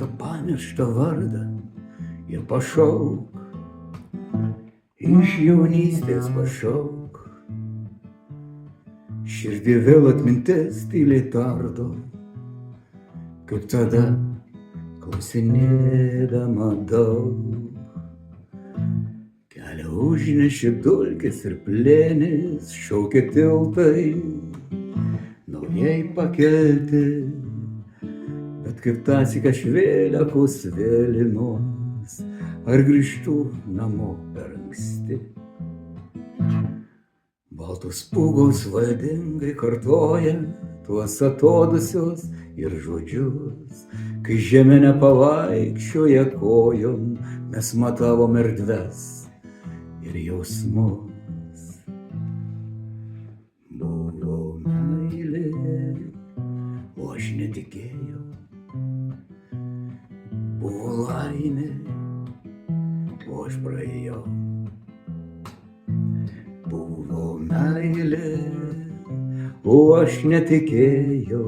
tą pamirštą vardą ir pašauk, iš jaunystės pašauk. Širdį vėl atmintis tyliai tardo, kaip tada klausinėdama daug. Kelią užnešė dulkės ir plėnis, šaukė tiltai naujai pakelti, bet kaip tąsyk aš vėliavos vėlinuos, ar grįžtu namo per anksti. Baltos pūgos valdingai kartoja tuos atodusius ir žodžius, kai žemė nepavaikščioja kojom, mes matavom erdves ir jausmus. Buvo meilė, o aš netikėjau. Buvo laimė, o aš praėjau. Buvo meilė, o aš netikėjau.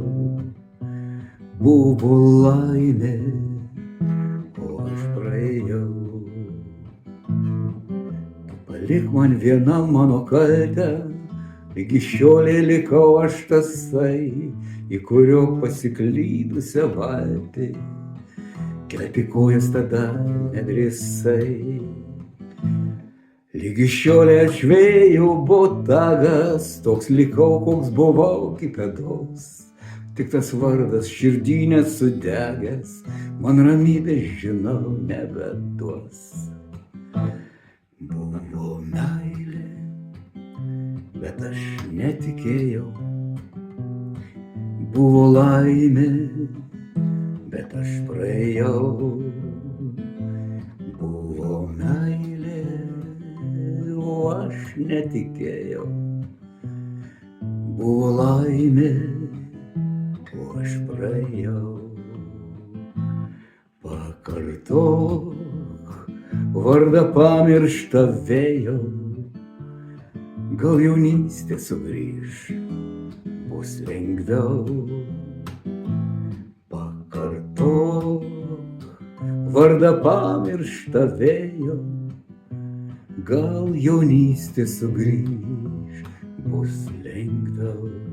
Buvo laimė, o aš praėjau. Tu palik man vienam mano kaltę, iki šiolei likau aš tasai, į kurio pasiklydusią valtį kelti kojas tada nedrįsai. Lygi šiolei aš vėjau botagas, toks likau, koks buvau kitados. Tik tas vardas širdinės sudegęs, man ramybės žinau nebeduos. Buvo meilė, bet aš netikėjau. Buvo laimė, bet aš praėjau. Buvo meilė, o aš netikėjau. Buvo laimė, o aš praėjau. Pakartok vardą pamirštą vėjo, gal jaunystė sugrįž, bus lengviau. Pakartok vardą pamirštą vėjo, gal jaunystė sugrįž, bus lengviau.